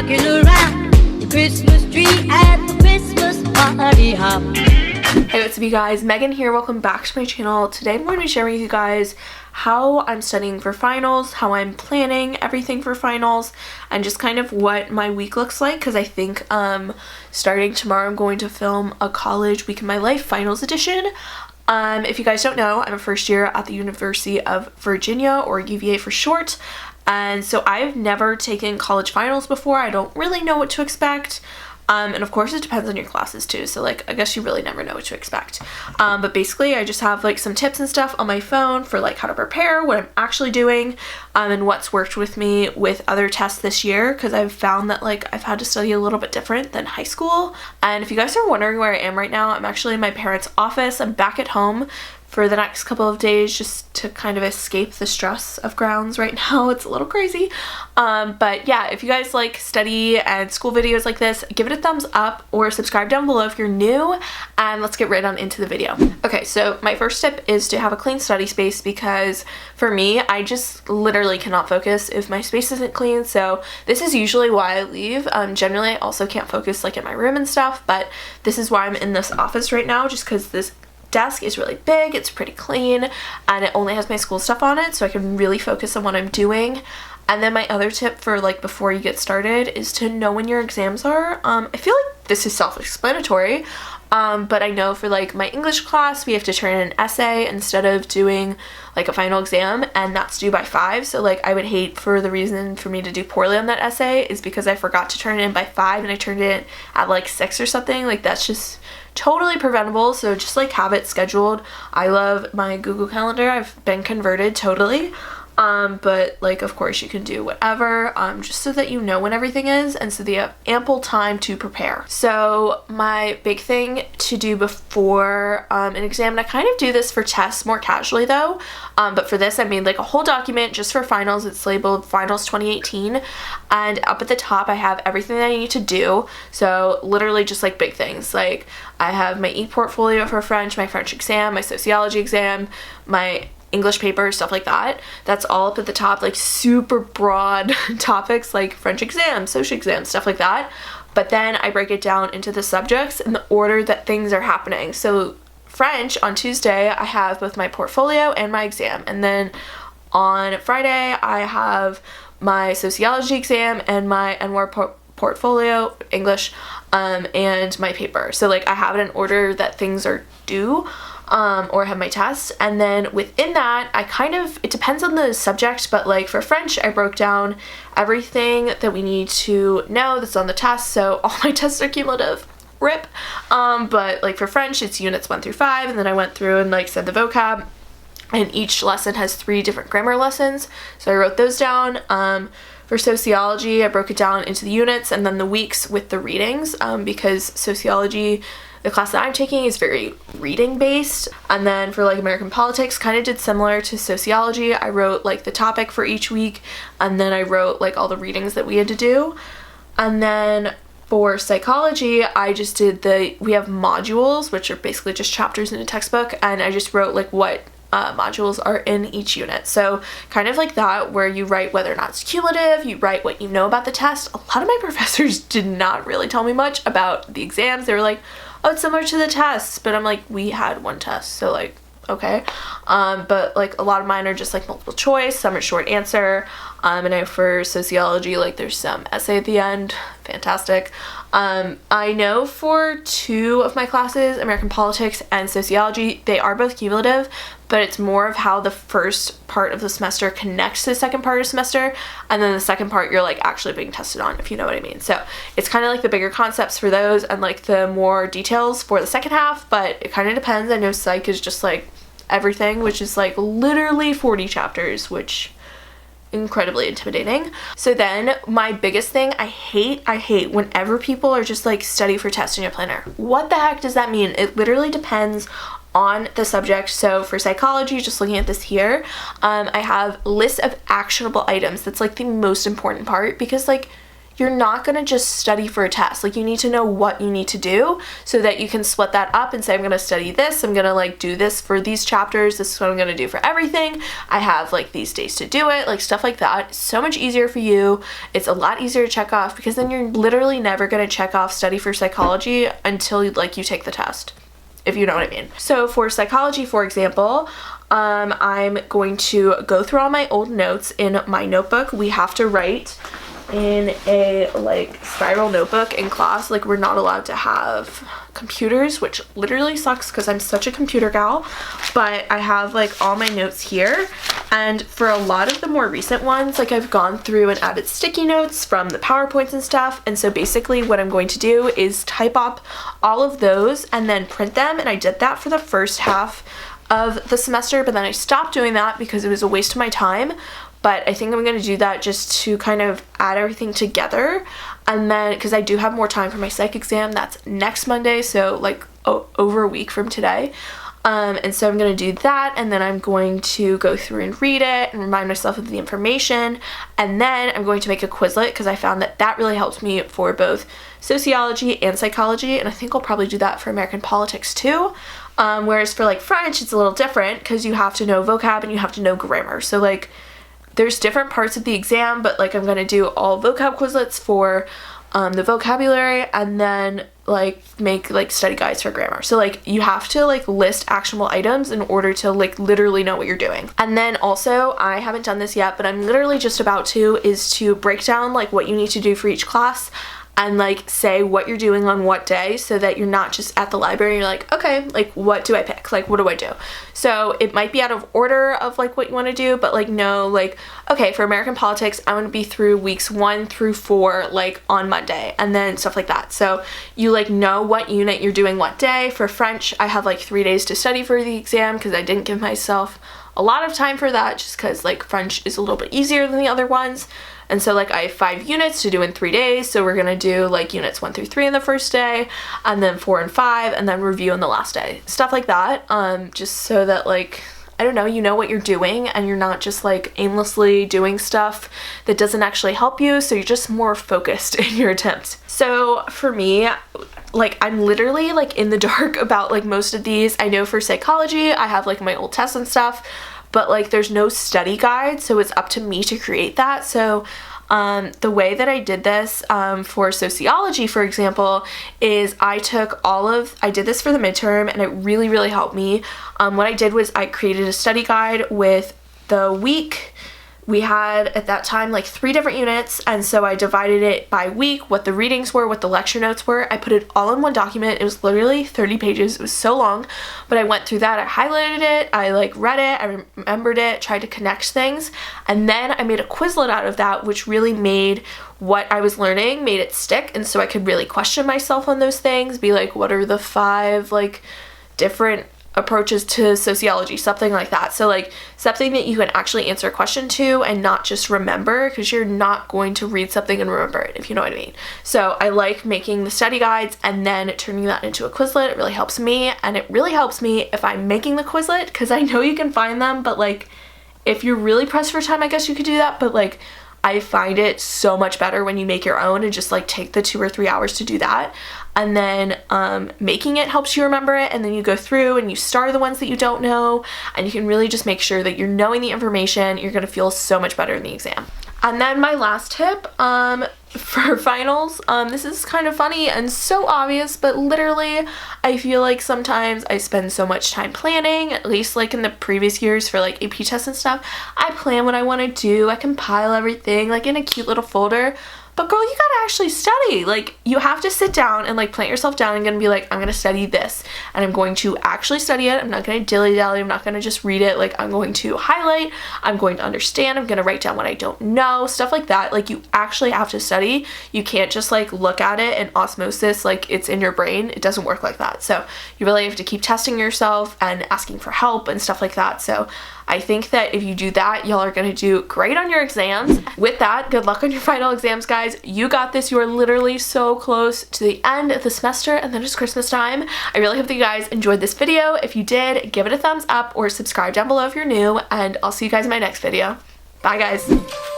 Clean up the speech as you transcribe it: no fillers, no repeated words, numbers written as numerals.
rocking around the Christmas tree at the Christmas party hop. Hey, what's up you guys? Megan here. Welcome back to my channel. Today I'm going to be sharing with you guys how I'm studying for finals, how I'm planning everything for finals, and just kind of what my week looks like, because I think starting tomorrow I'm going to film a college week in my life finals edition. If you guys don't know, I'm a first year at the University of Virginia, or UVA for short, and so I've never taken college finals before. I don't really know what to expect. And of course it depends on your classes too, so like I guess you really never know what to expect. But basically I just have like some tips and stuff on my phone for like how to prepare, what I'm actually doing, and what's worked with me with other tests this year, because I've found that like I've had to study a little bit different than high school. And if you guys are wondering where I am right now, I'm actually in my parents' office. I'm back at home for the next couple of days just to kind of escape the stress of grounds right now. It's a little crazy. But yeah, if you guys like study and school videos like this, give it a thumbs up or subscribe down below if you're new, and let's get right on into the video. Okay, so my first tip is to have a clean study space, because for me, I just literally cannot focus if my space isn't clean. So this is usually why I leave. Generally, I also can't focus like in my room and stuff, but this is why I'm in this office right now, just because this desk is really big, it's pretty clean, and it only has my school stuff on it, so I can really focus on what I'm doing. And then my other tip for like before you get started is to know when your exams are. I feel like this is self-explanatory, but I know for like my English class we have to turn in an essay instead of doing like a final exam, and that's due by 5. So like I would hate for the reason for me to do poorly on that essay is because I forgot to turn it in by 5 and I turned it at like 6 or something. Like that's just totally preventable, so just like have it scheduled. I love my Google Calendar. I've been converted totally. But like of course you can do whatever, just so that you know when everything is and so that you have ample time to prepare. So my big thing to do before an exam, and I kind of do this for tests more casually though, but for this I made like a whole document just for finals. It's labeled Finals 2018, and up at the top I have everything that I need to do. So literally just like big things, like I have my e-portfolio for French, my French exam, my sociology exam, my English paper, stuff like that. That's all up at the top, like super broad topics like French exam, social exam, stuff like that. But then I break it down into the subjects in the order that things are happening. So French on Tuesday I have both my portfolio and my exam, and then on Friday I have my sociology exam and my NWAR portfolio, English, and my paper. So like I have it in order that things are due, or have my tests. And then within that I kind of, it depends on the subject, but like for French I broke down everything that we need to know that's on the test. So all my tests are cumulative, rip. But like for French it's units 1 through 5, and then I went through and like said the vocab, and each lesson has 3 different grammar lessons, so I wrote those down. For sociology I broke it down into the units and then the weeks with the readings, because sociology, the class that I'm taking, is very reading based. And then for like American politics, kind of did similar to sociology. I wrote like the topic for each week, and then I wrote like all the readings that we had to do. And then for psychology I just did we have modules, which are basically just chapters in a textbook, and I just wrote like what modules are in each unit. So kind of like that, where you write whether or not it's cumulative, you write what you know about the test. A lot of my professors did not really tell me much about the exams. They were like, oh, it's similar to the tests, but I'm like, we had one test, so like, okay. But like a lot of mine are just like multiple choice, some are short answer, and I, for sociology, like there's some essay at the end. Fantastic. I know for 2 of my classes, American politics and sociology, they are both cumulative, but it's more of how the first part of the semester connects to the second part of the semester, and then the second part you're like actually being tested on, if you know what I mean. So it's kind of like the bigger concepts for those and like the more details for the second half, but it kind of depends. I know psych is just like everything, which is like literally 40 chapters, which incredibly intimidating. So then my biggest thing, I hate whenever people are just like study for tests in your planner. What the heck does that mean? It literally depends on the subject. So for psychology, just looking at this here, I have lists of actionable items. That's like the most important part, because like you're not going to just study for a test. Like, you need to know what you need to do so that you can split that up and say, I'm going to study this, I'm going to like do this for these chapters, this is what I'm going to do for everything, I have like these days to do it, like stuff like that. It's so much easier for you. It's a lot easier to check off, because then you're literally never going to check off study for psychology until like you take the test, if you know what I mean. So for psychology, for example, I'm going to go through all my old notes in my notebook. We have to write in a like spiral notebook in class. Like, we're not allowed to have computers, which literally sucks because I'm such a computer gal, but I have like all my notes here. And for a lot of the more recent ones, like, I've gone through and added sticky notes from the PowerPoints and stuff. And so basically what I'm going to do is type up all of those and then print them. And I did that for the first half of the semester, but then I stopped doing that because it was a waste of my time. But I think I'm going to do that just to kind of add everything together. And then, because I do have more time for my psych exam, that's next Monday, so like over a week from today. And so I'm going to do that, and then I'm going to go through and read it and remind myself of the information. And then I'm going to make a Quizlet, because I found that that really helps me for both sociology and psychology. And I think I'll probably do that for American politics too. Whereas for like French, it's a little different because you have to know vocab and you have to know grammar. So like, there's different parts of the exam, but like, I'm going to do all vocab Quizlets for the vocabulary, and then like make like study guides for grammar. So like, you have to like list actionable items in order to like literally know what you're doing. And then also, I haven't done this yet, but I'm literally just about to, is to break down like what you need to do for each class, and like say what you're doing on what day, so that you're not just at the library, you're like, okay, like what do I pick? Like, what do I do? So it might be out of order of like what you want to do, but like, no, like, okay, for American politics, I want to be through weeks 1 through 4, like on Monday, and then stuff like that. So you like know what unit you're doing what day. For French, I have like 3 days to study for the exam, because I didn't give myself a lot of time for that, just because like French is a little bit easier than the other ones. And so like, I have 5 units to do in 3 days, so we're gonna do like units 1 through 3 in the first day, and then 4 and 5, and then review on the last day. Stuff like that, just so that like, I don't know, you know what you're doing, and you're not just like aimlessly doing stuff that doesn't actually help you, so you're just more focused in your attempts. So for me, like, I'm literally like in the dark about like most of these. I know for psychology, I have like my old tests and stuff, but like, there's no study guide, so it's up to me to create that. So the way that I did this for sociology, for example, is I did this for the midterm, and it really, really helped me. What I did was I created a study guide with the week. We had at that time like 3 different units, and so I divided it by week, what the readings were, what the lecture notes were. I put it all in one document. It was literally 30 pages. It was so long, but I went through that. I highlighted it, I like read it, I remembered it, tried to connect things, and then I made a Quizlet out of that, which really made what I was learning, made it stick. And so I could really question myself on those things, be like, what are the 5 like different approaches to sociology, something like that. So like, something that you can actually answer a question to and not just remember, because you're not going to read something and remember it, if you know what I mean. So I like making the study guides and then turning that into a Quizlet. It really helps me, and it really helps me if I'm making the Quizlet, because I know you can find them, but like, if you're really pressed for time, I guess you could do that, but like, I find it so much better when you make your own and just like take the 2 or 3 hours to do that. And then making it helps you remember it, and then you go through and you star the ones that you don't know, and you can really just make sure that you're knowing the information. You're going to feel so much better in the exam. And then my last tip for finals, this is kind of funny and so obvious, but literally I feel like sometimes I spend so much time planning, at least like in the previous years for like AP tests and stuff. I plan what I want to do, I compile everything like in a cute little folder. But girl, you gotta actually study. Like, you have to sit down and like plant yourself down and gonna be like, I'm gonna study this, and I'm going to actually study it. I'm not gonna dilly-dally, I'm not gonna just read it. Like, I'm going to highlight, I'm going to understand, I'm gonna write down what I don't know, stuff like that. Like, you actually have to study. You can't just like look at it and osmosis, like it's in your brain. It doesn't work like that. So you really have to keep testing yourself and asking for help and stuff like that. So I think that if you do that, y'all are gonna do great on your exams. With that, good luck on your final exams, guys. You got this. You are literally so close to the end of the semester, and then it's Christmas time. I really hope that you guys enjoyed this video. If you did, give it a thumbs up or subscribe down below if you're new, and I'll see you guys in my next video. Bye, guys.